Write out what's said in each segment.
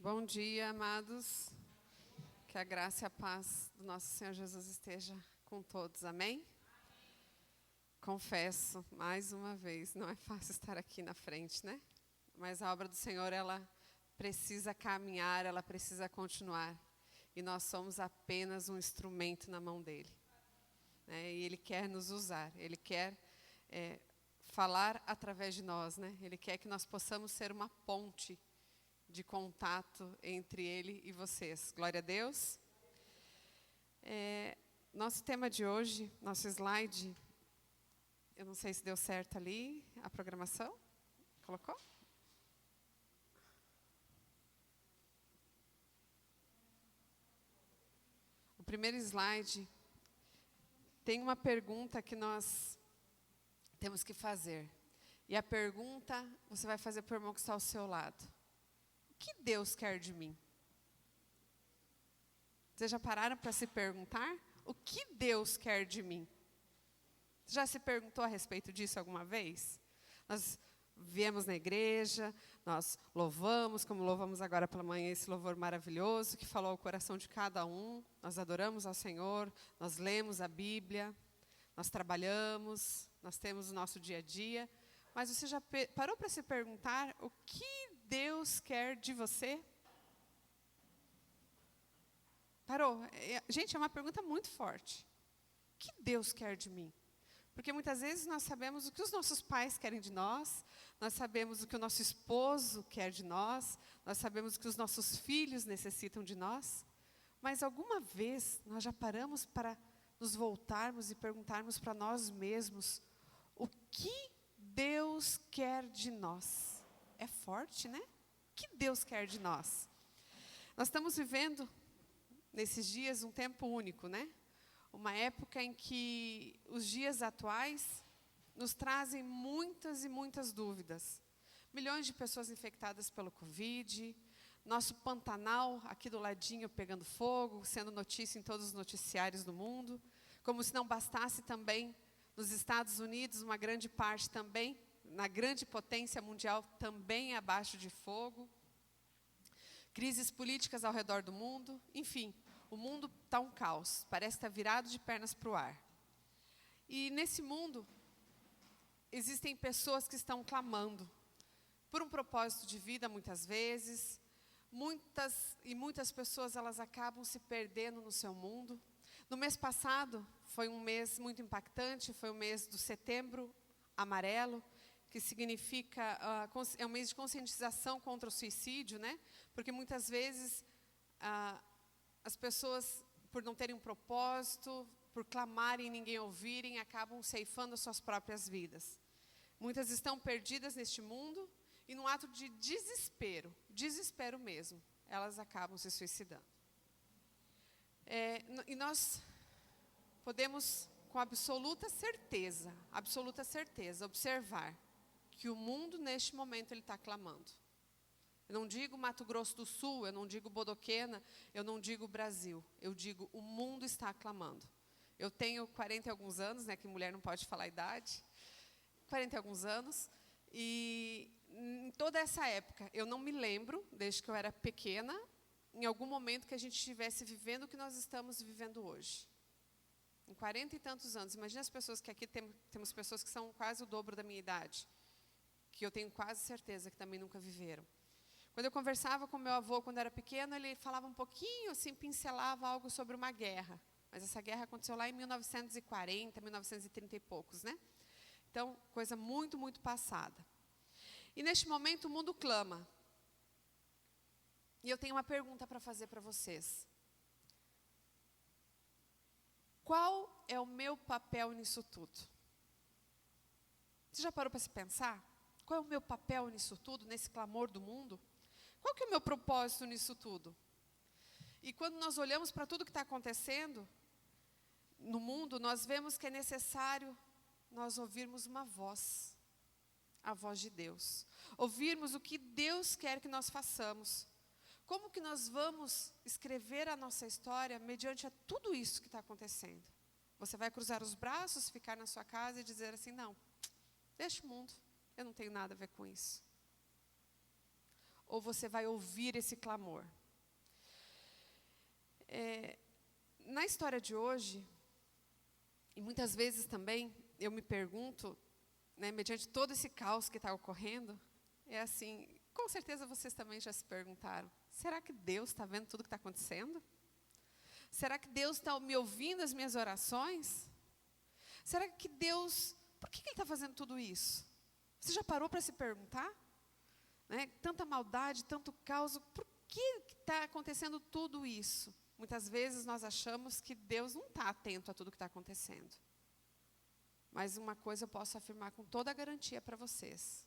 Bom dia, amados. Que a graça e a paz do nosso Senhor Jesus esteja com todos. Amém? Confesso, mais uma vez, não é fácil estar aqui na frente, né? Mas a obra do Senhor, ela precisa caminhar, ela precisa continuar. E nós somos apenas um instrumento na mão dEle. Né? E Ele quer nos usar, Ele quer falar através de nós, né? Ele quer que nós possamos ser uma ponte de contato entre Ele e vocês. Glória a Deus. Nosso tema de hoje, nosso slide, eu não sei se deu certo ali, a programação. Colocou? O primeiro slide tem uma pergunta que nós temos que fazer. E a pergunta você vai fazer para o irmão que está ao seu lado. O que Deus quer de mim? Vocês já pararam para se perguntar? O que Deus quer de mim? Você já se perguntou a respeito disso alguma vez? Nós viemos na igreja, nós louvamos, como louvamos agora pela manhã, esse louvor maravilhoso que falou ao coração de cada um. Nós adoramos ao Senhor, nós lemos a Bíblia, nós trabalhamos, nós temos o nosso dia a dia. Mas você já parou para se perguntar o que Deus quer de você? Parou? Gente, é uma pergunta muito forte. O que Deus quer de mim? Porque muitas vezes nós sabemos o que os nossos pais querem de nós sabemos o que o nosso esposo quer de nós sabemos o que os nossos filhos necessitam de nós, mas alguma vez nós já paramos para nos voltarmos e perguntarmos para nós mesmos o que Deus quer de nós? É forte, né? O que Deus quer de nós? Nós estamos vivendo, nesses dias, um tempo único, né? Uma época em que os dias atuais nos trazem muitas e muitas dúvidas. Milhões de pessoas infectadas pelo Covid, nosso Pantanal aqui do ladinho pegando fogo, sendo notícia em todos os noticiários do mundo, como se não bastasse também nos Estados Unidos, uma grande parte também, na grande potência mundial, também abaixo de fogo. Crises políticas ao redor do mundo, enfim, o mundo está um caos, parece estar virado de pernas para o ar. E nesse mundo, existem pessoas que estão clamando por um propósito de vida, muitas vezes. Muitas pessoas, elas acabam se perdendo no seu mundo. No mês passado, foi um mês muito impactante, foi o mês do Setembro Amarelo, que significa, é um mês de conscientização contra o suicídio, né? Porque muitas vezes as pessoas, por não terem um propósito, por clamarem e ninguém ouvirem, acabam ceifando as suas próprias vidas. Muitas estão perdidas neste mundo e num ato de desespero mesmo, elas acabam se suicidando. E nós podemos, com absoluta certeza, observar que o mundo, neste momento, ele está clamando. Eu não digo Mato Grosso do Sul, eu não digo Bodoquena, eu não digo Brasil. Eu digo, o mundo está clamando. Eu tenho 40 e alguns anos, né, que mulher não pode falar a idade. 40 e alguns anos. E em toda essa época, eu não me lembro, desde que eu era pequena, em algum momento que a gente estivesse vivendo o que nós estamos vivendo hoje. Em 40 e tantos anos. Imagina as pessoas que aqui temos pessoas que são quase o dobro da minha idade, que eu tenho quase certeza que também nunca viveram. Quando eu conversava com meu avô quando era pequeno, ele falava um pouquinho, assim, pincelava algo sobre uma guerra. Mas essa guerra aconteceu lá em 1940, 1930 e poucos, né? Então, coisa muito, muito passada. E neste momento o mundo clama. E eu tenho uma pergunta para fazer para vocês. Qual é o meu papel nisso tudo? Você já parou para se pensar? Qual é o meu papel nisso tudo, nesse clamor do mundo? Qual que é o meu propósito nisso tudo? E quando nós olhamos para tudo que está acontecendo no mundo, nós vemos que é necessário nós ouvirmos uma voz, a voz de Deus. Ouvirmos o que Deus quer que nós façamos. Como que nós vamos escrever a nossa história mediante a tudo isso que está acontecendo? Você vai cruzar os braços, ficar na sua casa e dizer assim, não, deixa o mundo, eu não tenho nada a ver com isso. ou você vai ouvir esse clamor? Na história de hoje, e muitas vezes também, eu me pergunto, né, mediante todo esse caos que está ocorrendo, é assim, com certeza vocês também já se perguntaram, será que Deus está vendo tudo que está acontecendo? Será que Deus está me ouvindo as minhas orações? Será que Deus, por que Ele está fazendo tudo isso? Você já parou para se perguntar? Né? Tanta maldade, tanto caos, por que está acontecendo tudo isso? Muitas vezes nós achamos que Deus não está atento a tudo que está acontecendo. Mas uma coisa eu posso afirmar com toda a garantia para vocês.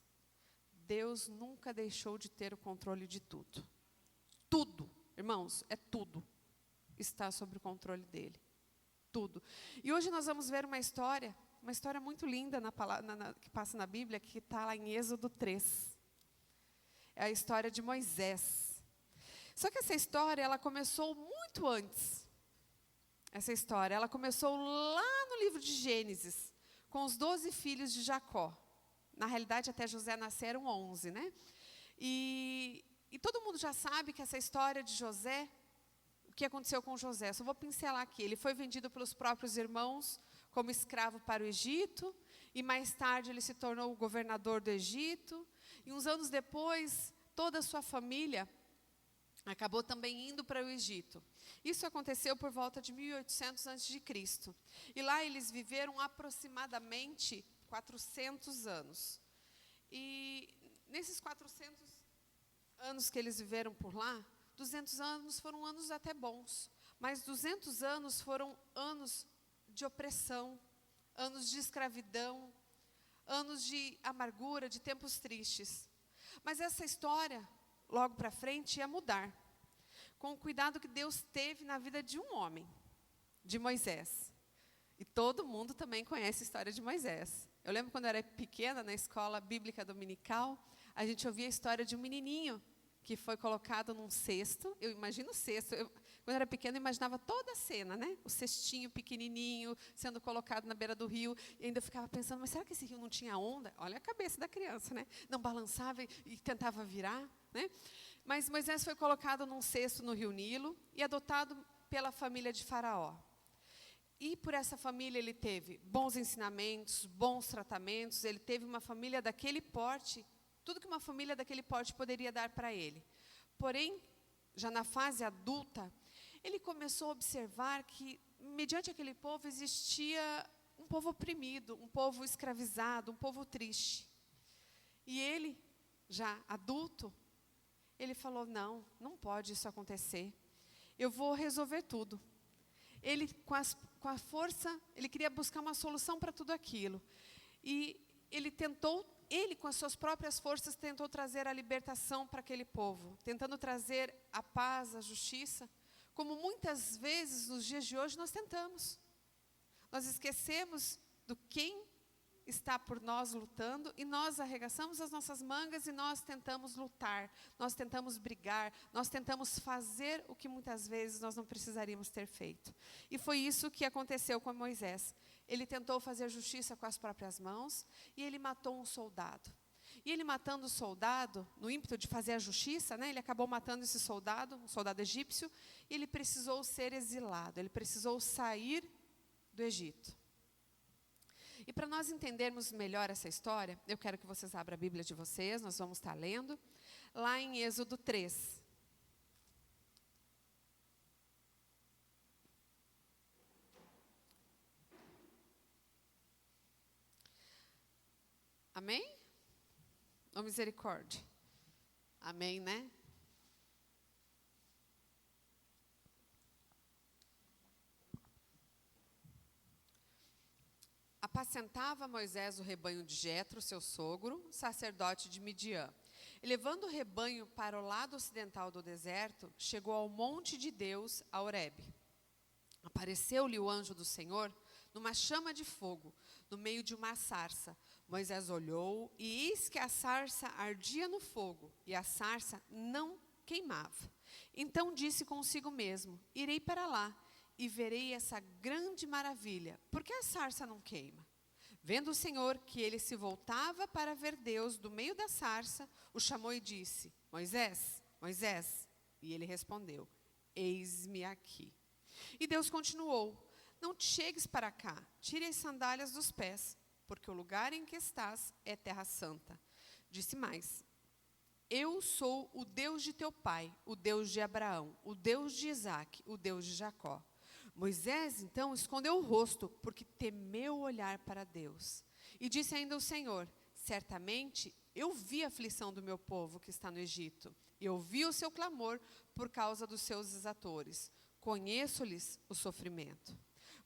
Deus nunca deixou de ter o controle de tudo. Tudo, irmãos, é tudo, está sob o controle dEle. Tudo. E hoje nós vamos ver uma história muito linda que passa na Bíblia, que está lá em Êxodo 3. É a história de Moisés. Só que essa história, ela começou muito antes. Essa história, ela começou lá no livro de Gênesis, com os 12 filhos de Jacó. Na realidade, até José nasceram 11, né? E todo mundo já sabe que essa história de José, o que aconteceu com José, só vou pincelar aqui. Ele foi vendido pelos próprios irmãos como escravo para o Egito, e mais tarde ele se tornou o governador do Egito, e uns anos depois, toda a sua família acabou também indo para o Egito. Isso aconteceu por volta de 1800 a.C. E lá eles viveram aproximadamente 400 anos. E nesses 400 anos que eles viveram por lá, 200 anos foram anos até bons, mas 200 anos foram anos de opressão, anos de escravidão, anos de amargura, de tempos tristes. Mas essa história, logo para frente, ia mudar, com o cuidado que Deus teve na vida de um homem, de Moisés. E todo mundo também conhece a história de Moisés. Eu lembro quando eu era pequena, na escola bíblica dominical, a gente ouvia a história de um menininho que foi colocado num cesto. Eu imagino o cesto. Quando eu era pequena, eu imaginava toda a cena, né? O cestinho pequenininho, sendo colocado na beira do rio. E ainda eu ficava pensando, mas será que esse rio não tinha onda? Olha a cabeça da criança, né? Não balançava e tentava virar, né? Mas Moisés foi colocado num cesto no rio Nilo e adotado pela família de Faraó. E por essa família ele teve bons ensinamentos, bons tratamentos, ele teve uma família daquele porte, tudo que uma família daquele porte poderia dar para ele. Porém, já na fase adulta, ele começou a observar que, mediante aquele povo, existia um povo oprimido, um povo escravizado, um povo triste. E ele, já adulto, ele falou, não pode isso acontecer. Eu vou resolver tudo. Ele, com a força, ele queria buscar uma solução para tudo aquilo. E ele com as suas próprias forças, tentou trazer a libertação para aquele povo, tentando trazer a paz, a justiça, como muitas vezes, nos dias de hoje, nós tentamos. Nós esquecemos do quem está por nós lutando, e nós arregaçamos as nossas mangas e nós tentamos lutar, nós tentamos brigar, nós tentamos fazer o que muitas vezes nós não precisaríamos ter feito. E foi isso que aconteceu com Moisés. Ele tentou fazer justiça com as próprias mãos e ele matou um soldado. E ele matando o soldado, no ímpeto de fazer a justiça, né, ele acabou matando esse soldado, um soldado egípcio, e ele precisou ser exilado, ele precisou sair do Egito. E para nós entendermos melhor essa história, eu quero que vocês abram a Bíblia de vocês, nós vamos estar lendo, lá em Êxodo 3. Amém? Ou misericórdia? Amém, né? Apacentava Moisés o rebanho de Jetro, seu sogro, sacerdote de Midian. E levando o rebanho para o lado ocidental do deserto, chegou ao monte de Deus, a Horebe. Apareceu-lhe o anjo do Senhor numa chama de fogo, no meio de uma sarça. Moisés olhou, e eis que a sarça ardia no fogo, e a sarça não queimava. Então disse consigo mesmo, irei para lá, e verei essa grande maravilha, porque a sarça não queima. Vendo o Senhor que ele se voltava para ver Deus do meio da sarça, o chamou e disse, Moisés, Moisés. E ele respondeu: eis-me aqui. E Deus continuou: não te chegues para cá, tire as sandálias dos pés, porque o lugar em que estás é terra santa. Disse mais: eu sou o Deus de teu pai, o Deus de Abraão, o Deus de Isaque, o Deus de Jacó. Moisés, então, escondeu o rosto, porque temeu olhar para Deus. E disse ainda o Senhor: certamente eu vi a aflição do meu povo que está no Egito, e ouvi o seu clamor por causa dos seus exatores. Conheço-lhes o sofrimento.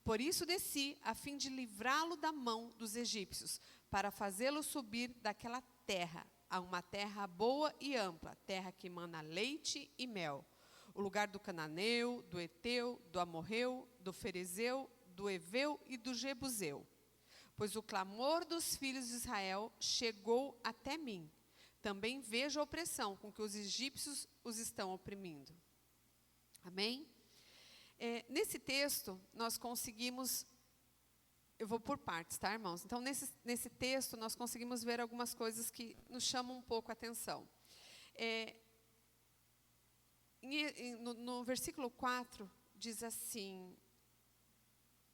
Por isso desci, a fim de livrá-lo da mão dos egípcios, para fazê-lo subir daquela terra, a uma terra boa e ampla, terra que emana leite e mel, o lugar do cananeu, do eteu, do amorreu, do ferezeu, do eveu e do jebuseu. Pois o clamor dos filhos de Israel chegou até mim. Também vejo a opressão com que os egípcios os estão oprimindo. Amém? Nesse texto, nós conseguimos... Eu vou por partes, tá, irmãos? Então, nesse texto, nós conseguimos ver algumas coisas que nos chamam um pouco a atenção. No versículo 4, diz assim: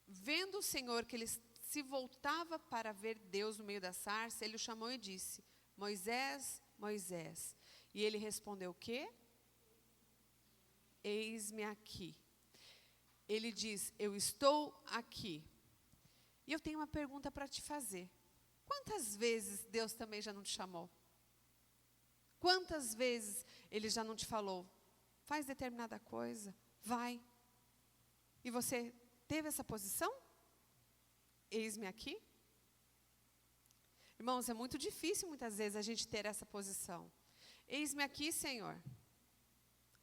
vendo o Senhor que ele se voltava para ver Deus no meio da sarça, ele o chamou e disse: Moisés, Moisés. E ele respondeu o quê? Eis-me aqui. Ele diz: eu estou aqui. E eu tenho uma pergunta para te fazer. Quantas vezes Deus também já não te chamou? Quantas vezes Ele já não te falou: faz determinada coisa, vai. E você teve essa posição? Eis-me aqui. Irmãos, é muito difícil muitas vezes a gente ter essa posição. Eis-me aqui, Senhor.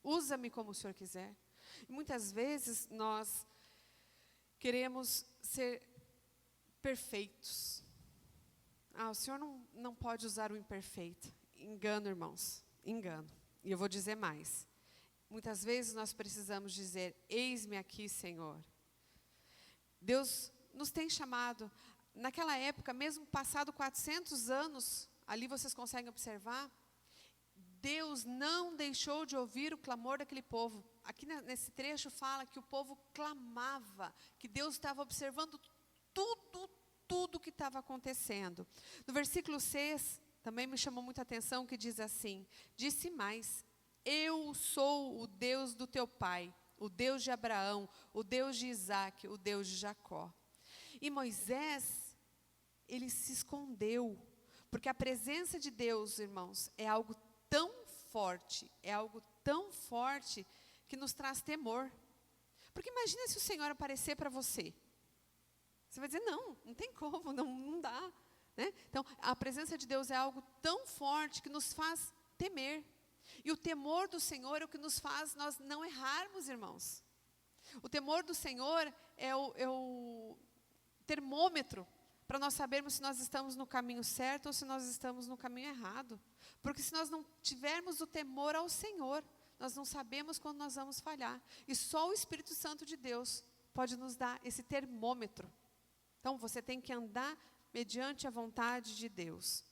Usa-me como o Senhor quiser. E muitas vezes nós queremos ser perfeitos. O Senhor não pode usar o imperfeito. Engano, irmãos, engano. E eu vou dizer mais. Muitas vezes nós precisamos dizer: eis-me aqui, Senhor. Deus nos tem chamado. Naquela época, mesmo passado 400 anos, ali vocês conseguem observar, Deus não deixou de ouvir o clamor daquele povo. Aqui nesse trecho fala que o povo clamava, que Deus estava observando tudo que estava acontecendo. No versículo 6, também me chamou muita atenção, que diz assim: disse mais: eu sou o Deus do teu pai, o Deus de Abraão, o Deus de Isaque, o Deus de Jacó. E Moisés, ele se escondeu, porque a presença de Deus, irmãos, é algo tão forte, que nos traz temor. Porque imagina se o Senhor aparecer para você. Você vai dizer: não tem como, não dá. Né? Então, a presença de Deus é algo tão forte que nos faz temer. E o temor do Senhor é o que nos faz nós não errarmos, irmãos. O temor do Senhor é o termômetro para nós sabermos se nós estamos no caminho certo ou se nós estamos no caminho errado. Porque se nós não tivermos o temor ao Senhor, nós não sabemos quando nós vamos falhar. E só o Espírito Santo de Deus pode nos dar esse termômetro. Então, você tem que andar mediante a vontade de Deus.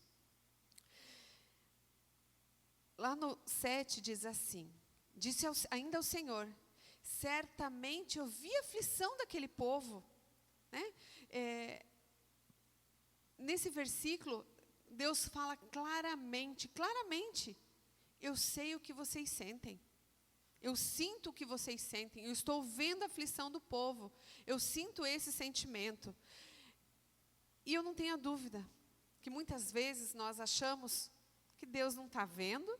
Lá no 7 diz assim: disse ainda ao Senhor: certamente eu vi a aflição daquele povo. Né? Nesse versículo, Deus fala claramente, eu sei o que vocês sentem. Eu sinto o que vocês sentem, eu estou vendo a aflição do povo, eu sinto esse sentimento. E eu não tenho a dúvida que muitas vezes nós achamos que Deus não está vendo,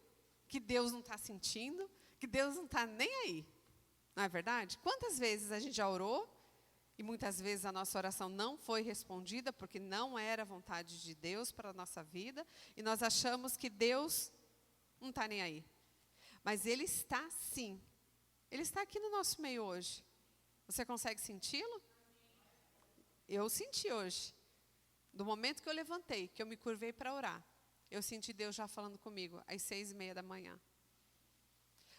que Deus não está sentindo, que Deus não está nem aí. Não é verdade? Quantas vezes a gente já orou e muitas vezes a nossa oração não foi respondida porque não era a vontade de Deus para a nossa vida e nós achamos que Deus não está nem aí. Mas Ele está sim. Ele está aqui no nosso meio hoje. Você consegue senti-lo? Eu senti hoje. Do momento que eu levantei, que eu me curvei para orar, eu senti Deus já falando comigo às 6:30 da manhã.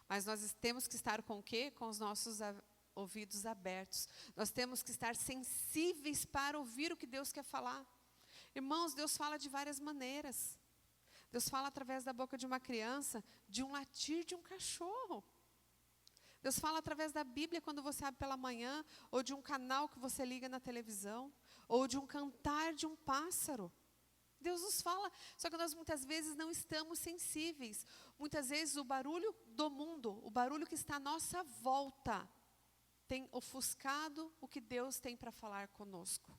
Mas nós temos que estar com o quê? Com os nossos ouvidos abertos. Nós temos que estar sensíveis para ouvir o que Deus quer falar. Irmãos, Deus fala de várias maneiras. Deus fala através da boca de uma criança, de um latir de um cachorro. Deus fala através da Bíblia quando você abre pela manhã, ou de um canal que você liga na televisão, ou de um cantar de um pássaro. Deus nos fala, só que nós muitas vezes não estamos sensíveis. Muitas vezes o barulho do mundo, o barulho que está à nossa volta, tem ofuscado o que Deus tem para falar conosco.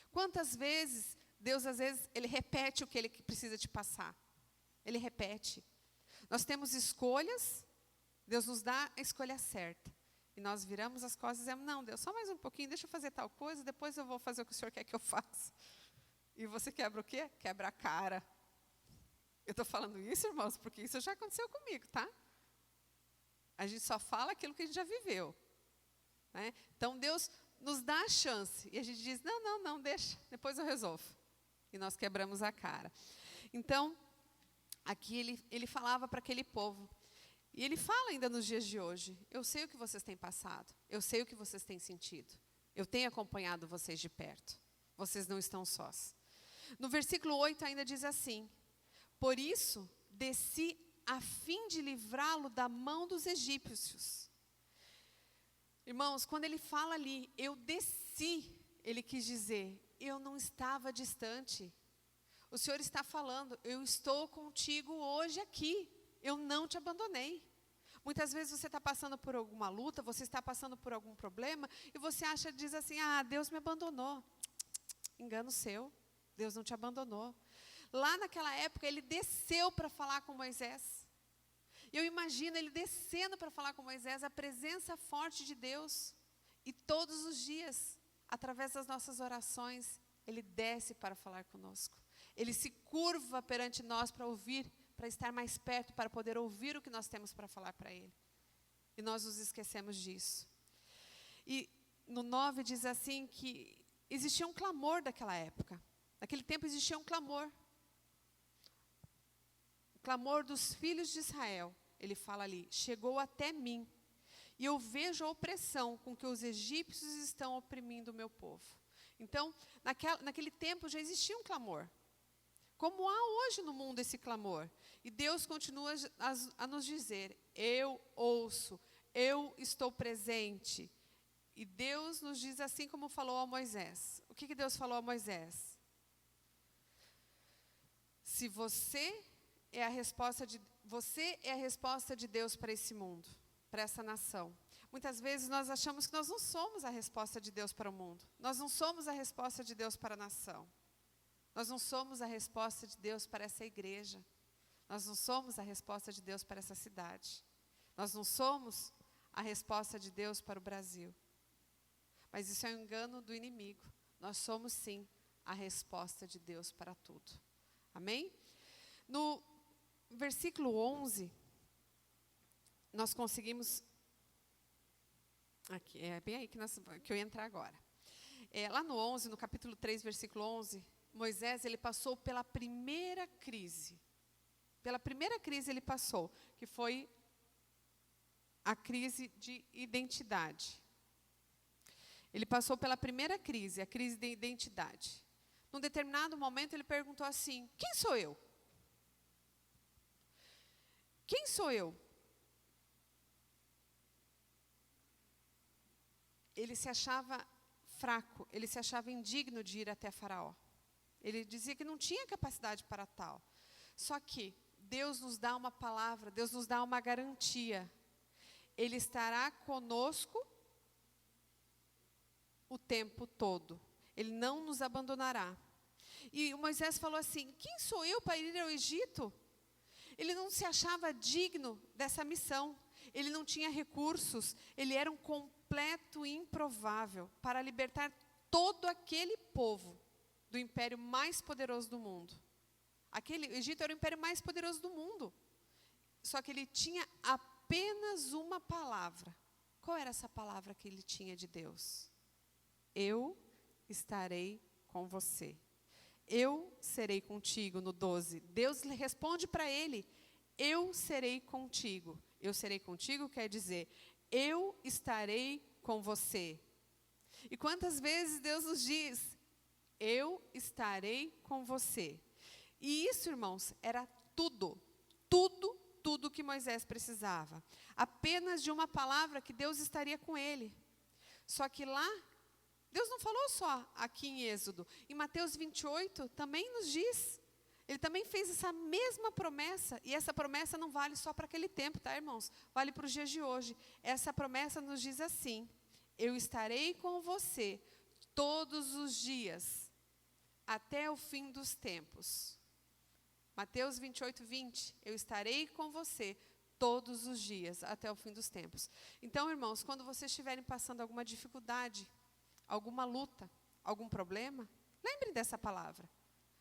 Quantas vezes Deus, às vezes, Ele repete o que Ele precisa te passar. Ele repete. Nós temos escolhas, Deus nos dá a escolha certa. E nós viramos as costas e dizemos, não, Deus, só mais um pouquinho, deixa eu fazer tal coisa, depois eu vou fazer o que o Senhor quer que eu faça. E você quebra o quê? Quebra a cara. Eu estou falando isso, irmãos, porque isso já aconteceu comigo, tá? A gente só fala aquilo que a gente já viveu. Né? Então, Deus nos dá a chance. E a gente diz, não, deixa, depois eu resolvo. E nós quebramos a cara. Então, aqui ele falava para aquele povo. E ele fala ainda nos dias de hoje, eu sei o que vocês têm passado. Eu sei o que vocês têm sentido. Eu tenho acompanhado vocês de perto. Vocês não estão sós. No versículo 8 ainda diz assim, por isso desci a fim de livrá-lo da mão dos egípcios. Irmãos, quando ele fala ali, eu desci, ele quis dizer, eu não estava distante. O Senhor está falando, eu estou contigo hoje aqui, eu não te abandonei. Muitas vezes você está passando por alguma luta, você está passando por algum problema, e você diz assim, Deus me abandonou. Engano seu, Deus não te abandonou. Lá naquela época, ele desceu para falar com Moisés. Eu imagino ele descendo para falar com Moisés, a presença forte de Deus. E todos os dias, através das nossas orações, ele desce para falar conosco. Ele se curva perante nós para ouvir, para estar mais perto, para poder ouvir o que nós temos para falar para ele. E nós nos esquecemos disso. E no 9 diz assim que existia um clamor daquela época. Naquele tempo existia um clamor. O clamor dos filhos de Israel. Ele fala ali, chegou até mim. E eu vejo a opressão com que os egípcios estão oprimindo o meu povo. Então, naquele tempo já existia um clamor. Como há hoje no mundo esse clamor. E Deus continua a nos dizer, eu ouço, eu estou presente. E Deus nos diz assim como falou a Moisés. O que Deus falou a Moisés? Se você é a resposta de Deus para esse mundo, para essa nação. Muitas vezes nós achamos que nós não somos a resposta de Deus para o mundo. Nós não somos a resposta de Deus para a nação. Nós não somos a resposta de Deus para essa igreja. Nós não somos a resposta de Deus para essa cidade. Nós não somos a resposta de Deus para o Brasil. Mas isso é um engano do inimigo. Nós somos sim a resposta de Deus para tudo. Amém? No versículo 11, nós conseguimos... Aqui, é bem aí que eu ia entrar agora. Lá no 11, no capítulo 3, versículo 11, Moisés, ele passou pela primeira crise. Pela primeira crise ele passou, que foi a crise de identidade. Ele passou pela primeira crise, a crise de identidade. Num determinado momento ele perguntou assim, quem sou eu? Quem sou eu? Ele se achava fraco, ele se achava indigno de ir até Faraó. Ele dizia que não tinha capacidade para tal. Só que Deus nos dá uma palavra, Deus nos dá uma garantia. Ele estará conosco o tempo todo. Ele não nos abandonará. E Moisés falou assim, quem sou eu para ir ao Egito? Ele não se achava digno dessa missão. Ele não tinha recursos. Ele era um completo improvável para libertar todo aquele povo do império mais poderoso do mundo. O Egito era o império mais poderoso do mundo. Só que ele tinha apenas uma palavra. Qual era essa palavra que ele tinha de Deus? Eu estarei com você. Eu serei contigo, no 12. Deus lhe responde para ele, eu serei contigo. Eu serei contigo quer dizer, eu estarei com você. E quantas vezes Deus nos diz, eu estarei com você. E isso, irmãos, era tudo, tudo, tudo que Moisés precisava. Apenas de uma palavra que Deus estaria com ele. Só que lá, Deus não falou só aqui em Êxodo. Em Mateus 28 também nos diz. Ele também fez essa mesma promessa. E essa promessa não vale só para aquele tempo, tá, irmãos? Vale para os dias de hoje. Essa promessa nos diz assim: eu estarei com você todos os dias, até o fim dos tempos. Mateus 28, 20. Eu estarei com você todos os dias, até o fim dos tempos. Então, irmãos, quando vocês estiverem passando alguma dificuldade, alguma luta, algum problema, lembrem dessa palavra.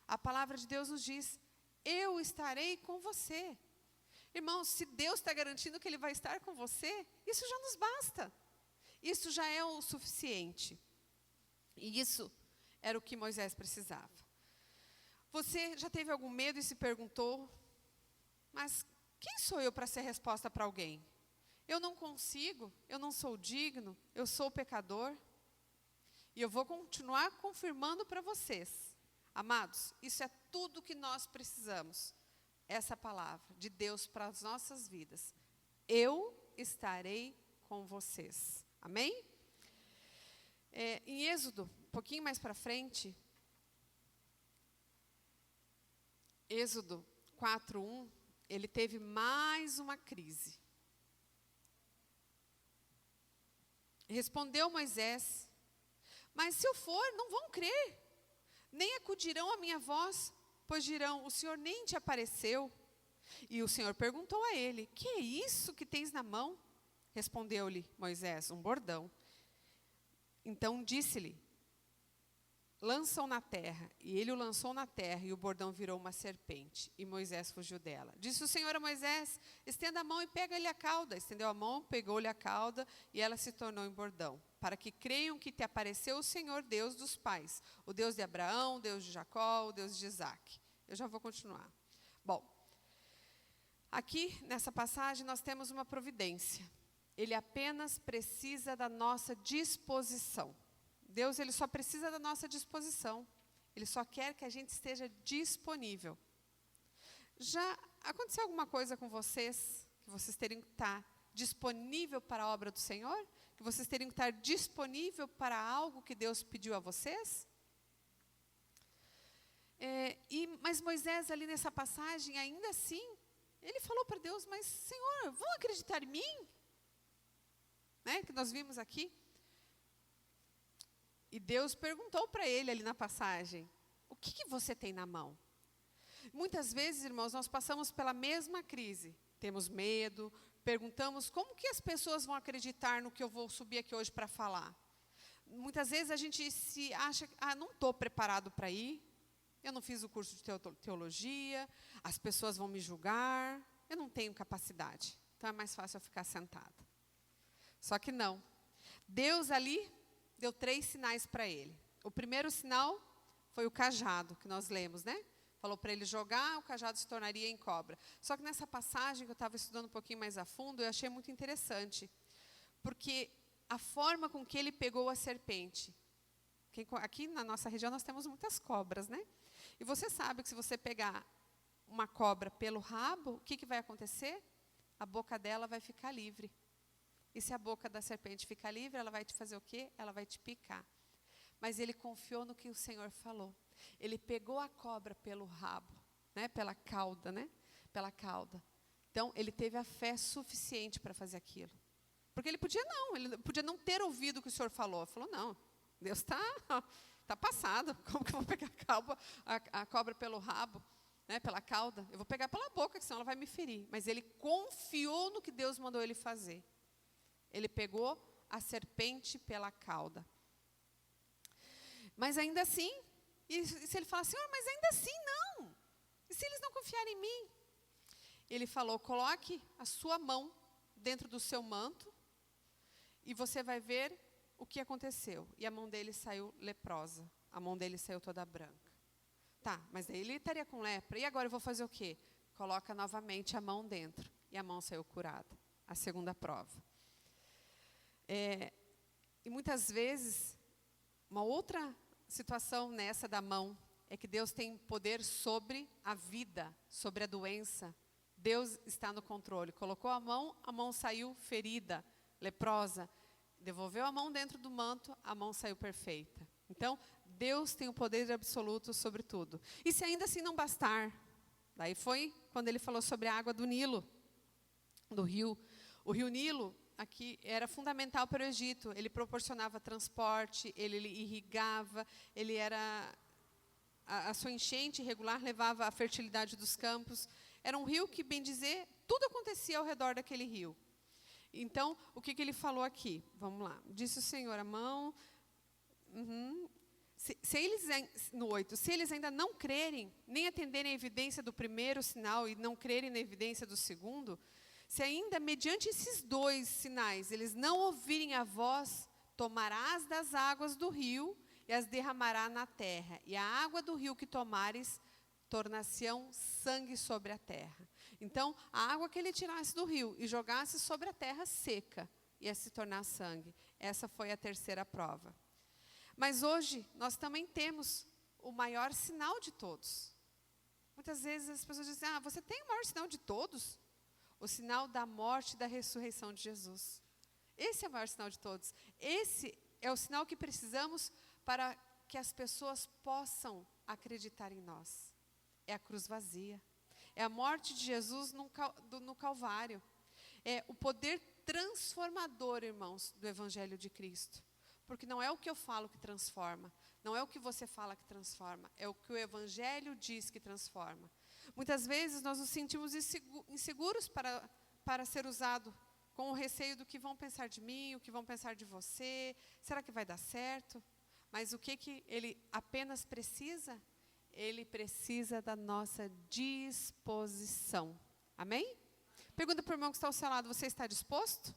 A palavra de Deus nos diz: eu estarei com você. Irmãos, se Deus está garantindo que Ele vai estar com você, isso já nos basta. Isso já é o suficiente. E isso era o que Moisés precisava. Você já teve algum medo e se perguntou: mas quem sou eu para ser resposta para alguém? Eu não consigo, eu não sou digno, eu sou pecador. E eu vou continuar confirmando para vocês. Amados, isso é tudo que nós precisamos. Essa palavra de Deus para as nossas vidas. Eu estarei com vocês. Amém? Em Êxodo, um pouquinho mais para frente, Êxodo 4:1, ele teve mais uma crise. Respondeu Moisés: mas se eu for, não vão crer, nem acudirão à minha voz, pois dirão: o Senhor nem te apareceu. E o Senhor perguntou a ele: que é isso que tens na mão? Respondeu-lhe Moisés: um bordão. Então disse-lhe: lança-o na terra. E ele o lançou na terra, e o bordão virou uma serpente, e Moisés fugiu dela. Disse o Senhor a Moisés: estenda a mão e pega-lhe a cauda. Estendeu a mão, pegou-lhe a cauda, e ela se tornou em bordão, para que creiam que te apareceu o Senhor, Deus dos pais, o Deus de Abraão, o Deus de Jacó, o Deus de Isaque. Eu já vou continuar. Bom, aqui nessa passagem nós temos uma providência. Ele apenas precisa da nossa disposição. Deus, Ele só precisa da nossa disposição. Ele só quer que a gente esteja disponível. Já aconteceu alguma coisa com vocês, que vocês teriam que estar disponível para a obra do Senhor? Que vocês teriam que estar disponível para algo que Deus pediu a vocês? Mas Moisés, ali nessa passagem, ainda assim, ele falou para Deus: mas Senhor, vão acreditar em mim? Que nós vimos aqui. E Deus perguntou para ele ali na passagem: o que você tem na mão? Muitas vezes, irmãos, nós passamos pela mesma crise. Temos medo, perguntamos como que as pessoas vão acreditar no que eu vou subir aqui hoje para falar. Muitas vezes a gente se acha: não estou preparado para ir, eu não fiz o curso de teologia, as pessoas vão me julgar, eu não tenho capacidade, então é mais fácil eu ficar sentada. Só que não. Deus ali deu 3 sinais para ele. O primeiro sinal foi o cajado, que nós lemos, né? Falou para ele jogar, o cajado se tornaria em cobra. Só que nessa passagem, que eu estava estudando um pouquinho mais a fundo, eu achei muito interessante. Porque a forma com que ele pegou a serpente. Aqui na nossa região nós temos muitas cobras, né? E você sabe que se você pegar uma cobra pelo rabo, o que vai acontecer? A boca dela vai ficar livre. E se a boca da serpente ficar livre, ela vai te fazer o quê? Ela vai te picar. Mas ele confiou no que o Senhor falou. Ele pegou a cobra pelo rabo, né? Pela cauda, né? Pela cauda. Então, ele teve a fé suficiente para fazer aquilo. Porque ele podia não ter ouvido o que o Senhor falou. Ele falou: não, Deus está passado. Como que eu vou pegar a cobra pelo rabo, né? Pela cauda? Eu vou pegar pela boca, senão ela vai me ferir. Mas ele confiou no que Deus mandou ele fazer. Ele pegou a serpente pela cauda. Mas ainda assim, e se ele falar: Senhor, mas ainda assim não. E se eles não confiarem em mim? Ele falou: coloque a sua mão dentro do seu manto e você vai ver o que aconteceu. E a mão dele saiu leprosa. A mão dele saiu toda branca. Tá, mas daí ele estaria com lepra. E agora eu vou fazer o quê? Coloca novamente a mão dentro. E a mão saiu curada. A segunda prova. E muitas vezes, uma outra situação nessa da mão é que Deus tem poder sobre a vida, sobre a doença. Deus está no controle. Colocou a mão saiu ferida, leprosa. Devolveu a mão dentro do manto, a mão saiu perfeita. Então, Deus tem o poder absoluto sobre tudo. E se ainda assim não bastar, daí foi quando ele falou sobre a água do Nilo, do rio. O rio Nilo aqui era fundamental para o Egito. Ele proporcionava transporte, ele irrigava, ele era... A sua enchente regular levava a fertilidade dos campos. Era um rio que, bem dizer, tudo acontecia ao redor daquele rio. Então, o que ele falou aqui? Vamos lá. Disse o Senhor, a mão... No 8, se eles ainda não crerem, nem atenderem a evidência do primeiro sinal e não crerem na evidência do segundo, se ainda, mediante esses 2 sinais, eles não ouvirem a voz, tomarás das águas do rio e as derramará na terra. E a água do rio que tomares, tornar-se-ão sangue sobre a terra. Então, a água que ele tirasse do rio e jogasse sobre a terra seca, ia se tornar sangue. Essa foi a terceira prova. Mas hoje, nós também temos o maior sinal de todos. Muitas vezes as pessoas dizem, você tem o maior sinal de todos? O sinal da morte e da ressurreição de Jesus. Esse é o maior sinal de todos. Esse é o sinal que precisamos para que as pessoas possam acreditar em nós. É a cruz vazia. É a morte de Jesus no Calvário. É o poder transformador, irmãos, do Evangelho de Cristo. Porque não é o que eu falo que transforma. Não é o que você fala que transforma. É o que o Evangelho diz que transforma. Muitas vezes nós nos sentimos inseguros para ser usado, com o receio do que vão pensar de mim, o que vão pensar de você. Será que vai dar certo? Mas o que ele apenas precisa? Ele precisa da nossa disposição. Amém? Pergunta para o irmão que está ao seu lado, você está disposto?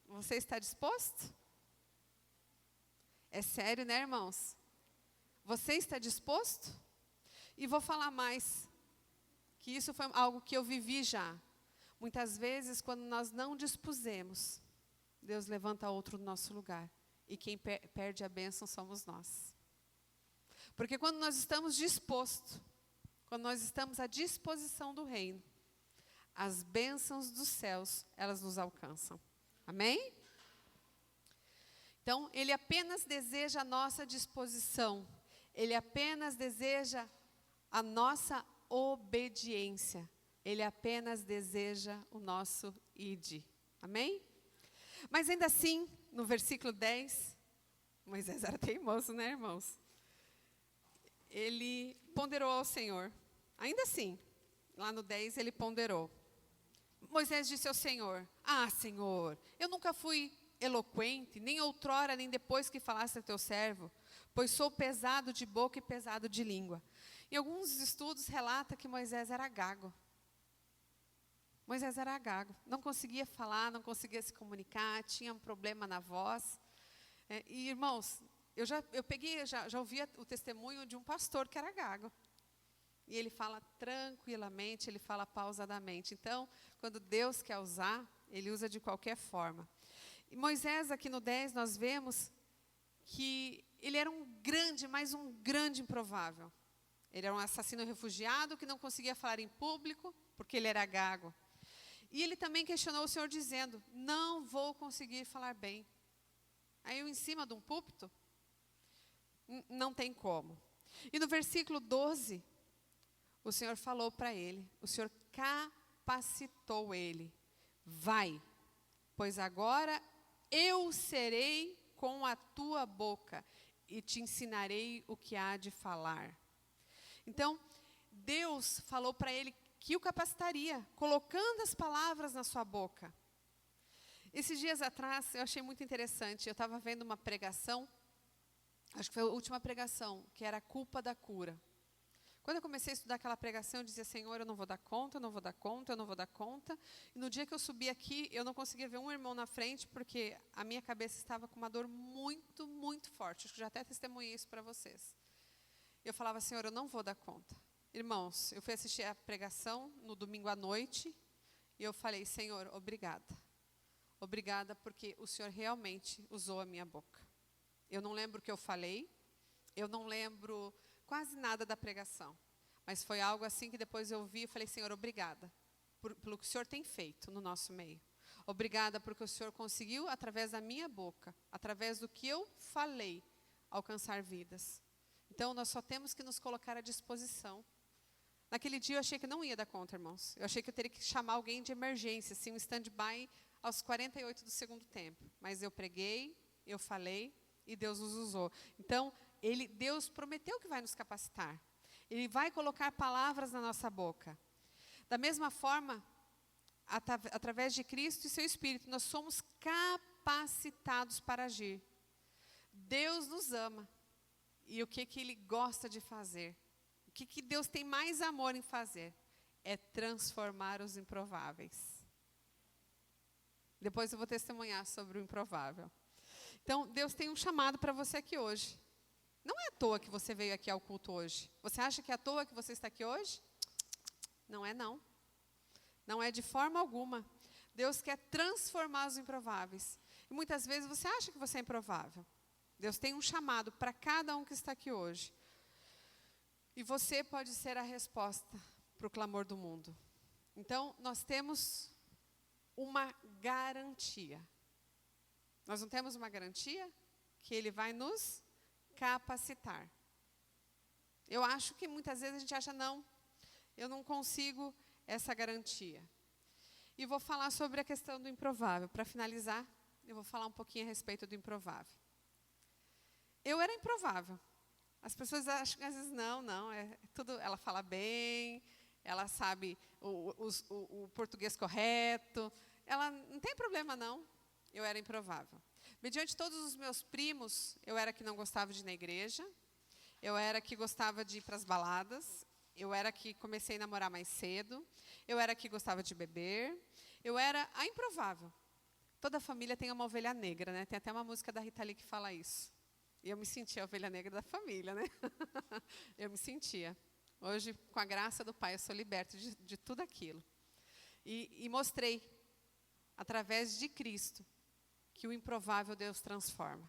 Você está disposto? É sério, né, irmãos? Você está disposto? E vou falar mais, que isso foi algo que eu vivi já. Muitas vezes, quando nós não dispusemos, Deus levanta outro no nosso lugar. E quem perde a bênção somos nós. Porque quando nós estamos dispostos, quando nós estamos à disposição do reino, as bênçãos dos céus, elas nos alcançam. Amém? Então, Ele apenas deseja a nossa disposição. Ele apenas deseja a nossa obediência. Ele apenas deseja o nosso ide. Amém? Mas ainda assim, no versículo 10, Moisés era teimoso, né, irmãos? Ele ponderou ao Senhor. Ainda assim, lá no 10 ele ponderou. Moisés disse ao Senhor, Senhor, eu nunca fui eloquente, nem outrora, nem depois que falaste a teu servo, pois sou pesado de boca e pesado de língua. Em alguns estudos relata que Moisés era gago. Moisés era gago, não conseguia falar, não conseguia se comunicar, tinha um problema na voz. E irmãos, eu já ouvi o testemunho de um pastor que era gago. E ele fala tranquilamente, ele fala pausadamente. Então, quando Deus quer usar, Ele usa de qualquer forma. E Moisés, aqui no 10, nós vemos que ele era mas um grande improvável. Ele era um assassino refugiado que não conseguia falar em público, porque ele era gago. E ele também questionou o Senhor dizendo, não vou conseguir falar bem. Aí, em cima de um púlpito, não tem como. E no versículo 12, o Senhor falou para ele, o Senhor capacitou ele. Vai, pois agora eu serei com a tua boca e te ensinarei o que há de falar. Então, Deus falou para ele que o capacitaria, colocando as palavras na sua boca. Esses dias atrás, eu achei muito interessante, eu estava vendo uma pregação, acho que foi a última pregação, que era a culpa da cura. Quando eu comecei a estudar aquela pregação, eu dizia, Senhor, eu não vou dar conta, eu não vou dar conta, eu não vou dar conta. E no dia que eu subi aqui, eu não conseguia ver um irmão na frente, porque a minha cabeça estava com uma dor muito, muito forte. Acho que já até testemunhei isso para vocês. Eu falava, Senhor, eu não vou dar conta. Irmãos, eu fui assistir a pregação no domingo à noite, e eu falei, Senhor, obrigada. Obrigada porque o Senhor realmente usou a minha boca. Eu não lembro o que eu falei, eu não lembro quase nada da pregação. Mas foi algo assim que depois eu vi e falei, Senhor, obrigada pelo que o Senhor tem feito no nosso meio. Obrigada porque o Senhor conseguiu, através da minha boca, através do que eu falei, alcançar vidas. Então, nós só temos que nos colocar à disposição. Naquele dia eu achei que não ia dar conta, irmãos. Eu achei que eu teria que chamar alguém de emergência, assim, um stand-by aos 48 do segundo tempo. Mas eu preguei, eu falei e Deus nos usou. Então, Deus prometeu que vai nos capacitar. Ele vai colocar palavras na nossa boca. Da mesma forma, através de Cristo e seu Espírito, nós somos capacitados para agir. Deus nos ama. E o que Ele gosta de fazer? O que Deus tem mais amor em fazer? É transformar os improváveis. Depois eu vou testemunhar sobre o improvável. Então, Deus tem um chamado para você aqui hoje. Não é à toa que você veio aqui ao culto hoje. Você acha que é à toa que você está aqui hoje? Não é não. Não é de forma alguma. Deus quer transformar os improváveis. E muitas vezes você acha que você é improvável. Deus tem um chamado para cada um que está aqui hoje. E você pode ser a resposta para o clamor do mundo. Então, nós temos uma garantia. Nós não temos uma garantia que Ele vai nos capacitar. Eu acho que muitas vezes a gente acha, não, eu não consigo essa garantia. E vou falar sobre a questão do improvável. Para finalizar, eu vou falar um pouquinho a respeito do improvável. Eu era improvável. As pessoas acham que às vezes não, é tudo, ela fala bem, ela sabe o português correto, ela não tem problema não. Eu era improvável. Mediante todos os meus primos, eu era que não gostava de ir na igreja, eu era que gostava de ir para as baladas, eu era que comecei a namorar mais cedo, eu era que gostava de beber, eu era a improvável. Toda família tem uma ovelha negra, né? Tem até uma música da Rita Lee que fala isso. E eu me sentia a ovelha negra da família, né? Eu me sentia. Hoje, com a graça do Pai, eu sou liberta de tudo aquilo. E mostrei, através de Cristo, que o improvável Deus transforma.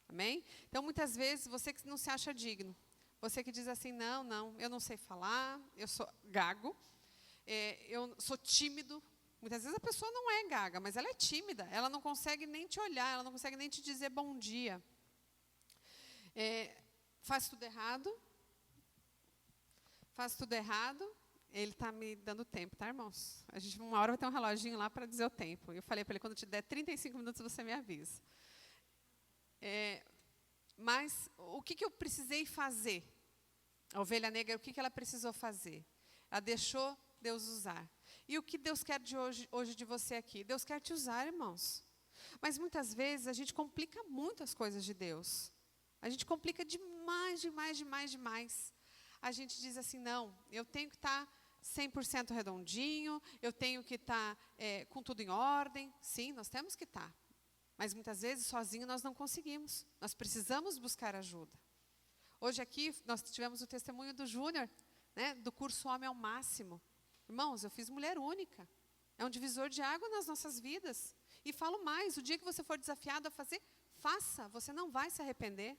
Amém? Então, muitas vezes, você que não se acha digno, você que diz assim, não, eu não sei falar, eu sou gago, eu sou tímido. Muitas vezes a pessoa não é gaga, mas ela é tímida, ela não consegue nem te olhar, ela não consegue nem te dizer bom dia. Faz tudo errado. Ele está me dando tempo, tá, irmãos? A gente, uma hora vai ter um reloginho lá para dizer o tempo. Eu falei para ele, quando te der 35 minutos, você me avisa. Mas o que eu precisei fazer? A ovelha negra, o que ela precisou fazer? Ela deixou Deus usar. E o que Deus quer hoje de você aqui? Deus quer te usar, irmãos. Mas muitas vezes a gente complica muito as coisas de Deus. A gente complica demais. A gente diz assim, não, eu tenho que estar 100% redondinho, eu tenho que estar com tudo em ordem. Sim, nós temos que estar. Mas muitas vezes, sozinho, nós não conseguimos. Nós precisamos buscar ajuda. Hoje aqui, nós tivemos o testemunho do Júnior, né, do curso Homem ao Máximo. Irmãos, eu fiz mulher única. É um divisor de água nas nossas vidas. E falo mais, o dia que você for desafiado a fazer, faça, você não vai se arrepender.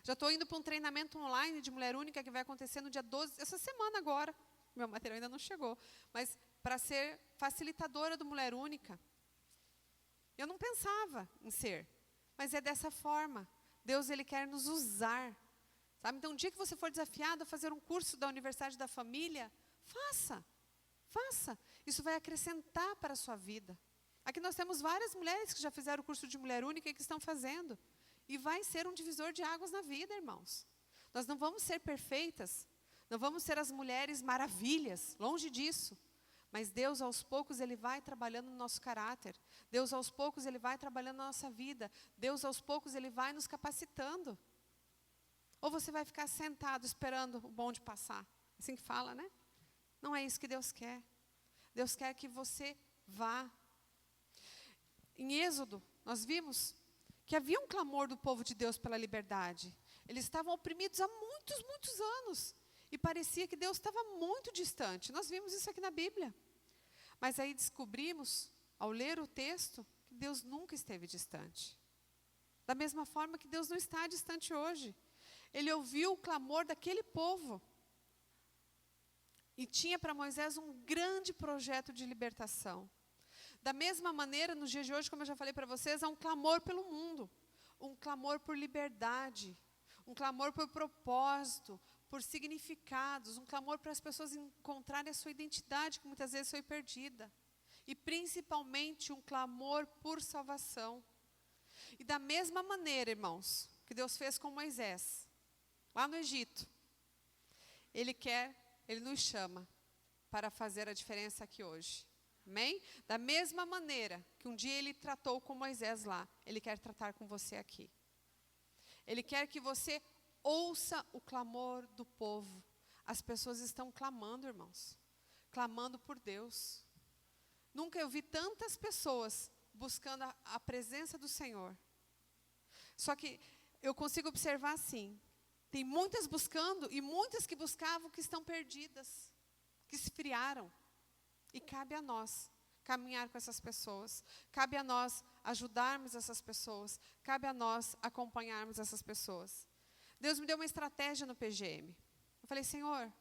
Já estou indo para um treinamento online de mulher única que vai acontecer no dia 12, essa semana agora. Meu material ainda não chegou. Mas para ser facilitadora do Mulher Única. Eu não pensava em ser, mas é dessa forma. Deus, Ele quer nos usar. Sabe? Então, um dia que você for desafiado a fazer um curso da Universidade da Família, faça. Isso vai acrescentar para a sua vida. Aqui nós temos várias mulheres que já fizeram o curso de Mulher Única e que estão fazendo. E vai ser um divisor de águas na vida, irmãos. Nós não vamos ser perfeitas, não vamos ser as mulheres maravilhas, longe disso. Mas Deus, aos poucos, Ele vai trabalhando no nosso caráter. Deus, aos poucos, Ele vai trabalhando na nossa vida. Deus, aos poucos, Ele vai nos capacitando. Ou você vai ficar sentado esperando o bonde passar. Assim que fala, né? Não é isso que Deus quer. Deus quer que você vá. Em Êxodo, nós vimos que havia um clamor do povo de Deus pela liberdade. Eles estavam oprimidos há muitos anos. E parecia que Deus estava muito distante. Nós vimos isso aqui na Bíblia. Mas aí descobrimos, ao ler o texto, que Deus nunca esteve distante. Da mesma forma que Deus não está distante hoje. Ele ouviu o clamor daquele povo. E tinha para Moisés um grande projeto de libertação. Da mesma maneira, nos dias de hoje, como eu já falei para vocês, há um clamor pelo mundo. Um clamor por liberdade. Um clamor por propósito, por significados. Um clamor para as pessoas encontrarem a sua identidade, que muitas vezes foi perdida. E principalmente um clamor por salvação. E da mesma maneira, irmãos, que Deus fez com Moisés, lá no Egito, Ele nos chama para fazer a diferença aqui hoje. Amém? Da mesma maneira que um dia Ele tratou com Moisés lá, Ele quer tratar com você aqui. Ele quer que você ouça o clamor do povo. As pessoas estão clamando, irmãos. Clamando por Deus. Nunca eu vi tantas pessoas buscando a presença do Senhor. Só que eu consigo observar assim. Tem muitas buscando e muitas que buscavam que estão perdidas. Que esfriaram. E cabe a nós caminhar com essas pessoas. Cabe a nós ajudarmos essas pessoas. Cabe a nós acompanharmos essas pessoas. Deus me deu uma estratégia no PGM. Eu falei, Senhor,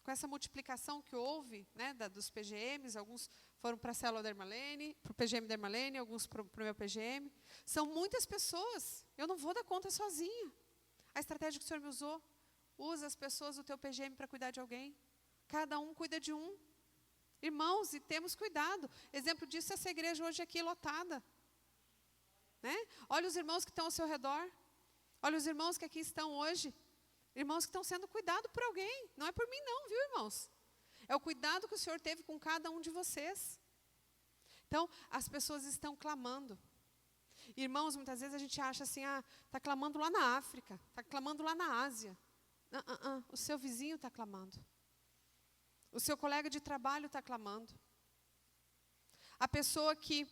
com essa multiplicação que houve, né, dos PGMs, alguns foram para a célula da Irmã Lene, para o PGM da Irmã Lene, alguns para o meu PGM. São muitas pessoas. Eu não vou dar conta sozinha. A estratégia que o Senhor me usou, usa as pessoas do teu PGM para cuidar de alguém. Cada um cuida de um. Irmãos, e temos cuidado. Exemplo disso, essa igreja hoje aqui lotada. Né? Olha os irmãos que estão ao seu redor. Olha os irmãos que aqui estão hoje. Irmãos que estão sendo cuidados por alguém. Não é por mim não, viu, irmãos? É o cuidado que o Senhor teve com cada um de vocês. Então, as pessoas estão clamando. Irmãos, muitas vezes a gente acha assim, está clamando lá na África, está clamando lá na Ásia. O seu vizinho está clamando. O seu colega de trabalho está clamando. A pessoa que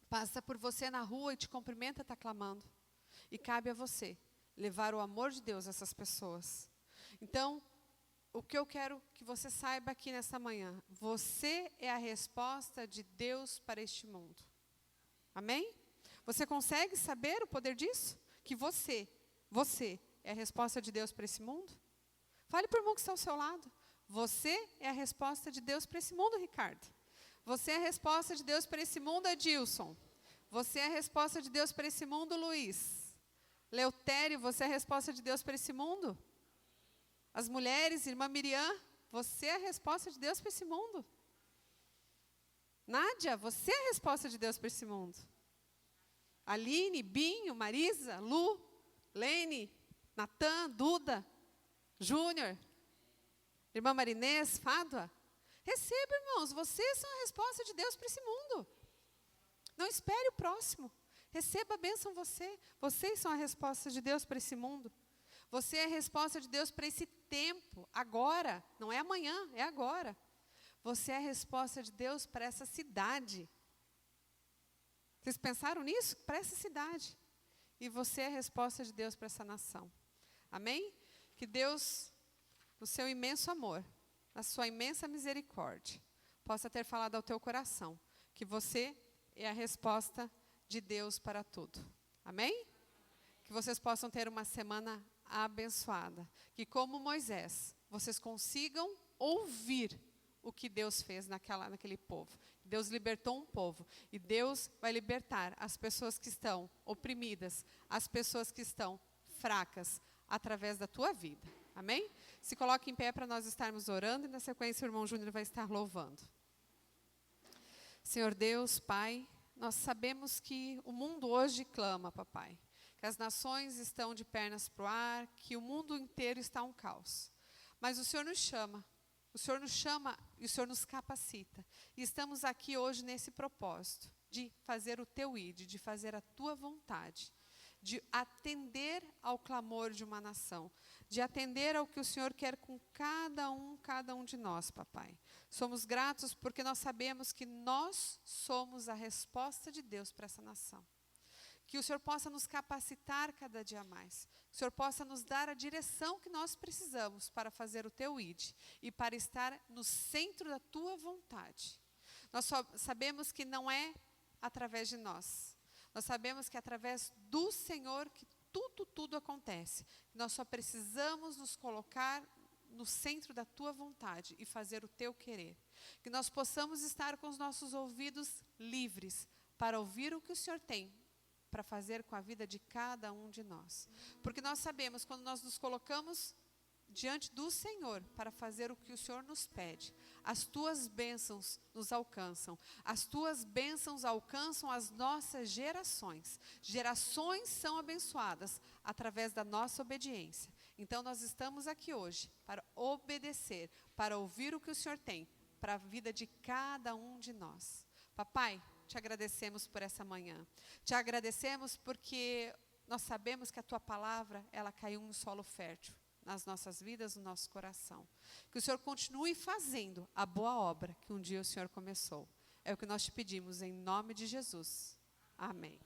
passa por você na rua e te cumprimenta está clamando. E cabe a você levar o amor de Deus a essas pessoas. Então, o que eu quero que você saiba aqui nessa manhã, você é a resposta de Deus para este mundo. Amém? Você consegue saber o poder disso? Que você é a resposta de Deus para esse mundo? Fale para o irmão que está ao seu lado. Você é a resposta de Deus para esse mundo, Ricardo. Você é a resposta de Deus para esse mundo, Adilson. Você é a resposta de Deus para esse mundo, Luiz. Leutério, você é a resposta de Deus para esse mundo? As mulheres, irmã Miriam, você é a resposta de Deus para esse mundo? Nádia, você é a resposta de Deus para esse mundo? Aline, Binho, Marisa, Lu, Lene, Natan, Duda, Júnior, irmã Marinês, Fádua. Receba, irmãos, vocês são a resposta de Deus para esse mundo. Não espere o próximo. Receba a bênção você. Vocês são a resposta de Deus para esse mundo. Você é a resposta de Deus para esse tempo, agora. Não é amanhã, é agora. Você é a resposta de Deus para essa cidade. Vocês pensaram nisso? Para essa cidade. E você é a resposta de Deus para essa nação. Amém? Que Deus, no seu imenso amor, na sua imensa misericórdia, possa ter falado ao teu coração que você é a resposta de Deus para tudo. Amém? Que vocês possam ter uma semana abençoada. Que como Moisés, vocês consigam ouvir o que Deus fez naquele povo. Deus libertou um povo. E Deus vai libertar as pessoas que estão oprimidas, as pessoas que estão fracas, através da tua vida. Amém? Se coloque em pé para nós estarmos orando e na sequência o irmão Júnior vai estar louvando. Senhor Deus, Pai, nós sabemos que o mundo hoje clama, papai, que as nações estão de pernas para o ar, que o mundo inteiro está um caos. Mas o Senhor nos chama e o Senhor nos capacita. E estamos aqui hoje nesse propósito de fazer o teu ID, de fazer a tua vontade, de atender ao clamor de uma nação, de atender ao que o Senhor quer com cada um de nós, papai. Somos gratos porque nós sabemos que nós somos a resposta de Deus para essa nação. Que o Senhor possa nos capacitar cada dia mais. Que o Senhor possa nos dar a direção que nós precisamos para fazer o teu ID e para estar no centro da tua vontade. Nós só sabemos que não é através de nós. Nós sabemos que é através do Senhor que tudo acontece. Nós só precisamos nos colocar no centro da tua vontade e fazer o teu querer. Que nós possamos estar com os nossos ouvidos livres para ouvir o que o Senhor tem para fazer com a vida de cada um de nós. Porque nós sabemos, quando nós nos colocamos diante do Senhor para fazer o que o Senhor nos pede, as tuas bênçãos nos alcançam. As tuas bênçãos alcançam as nossas gerações. Gerações são abençoadas através da nossa obediência. Então nós estamos aqui hoje para obedecer, para ouvir o que o Senhor tem para a vida de cada um de nós. Papai, te agradecemos por essa manhã. Te agradecemos porque nós sabemos que a tua palavra, ela caiu em solo fértil nas nossas vidas, no nosso coração. Que o Senhor continue fazendo a boa obra que um dia o Senhor começou. É o que nós te pedimos em nome de Jesus. Amém.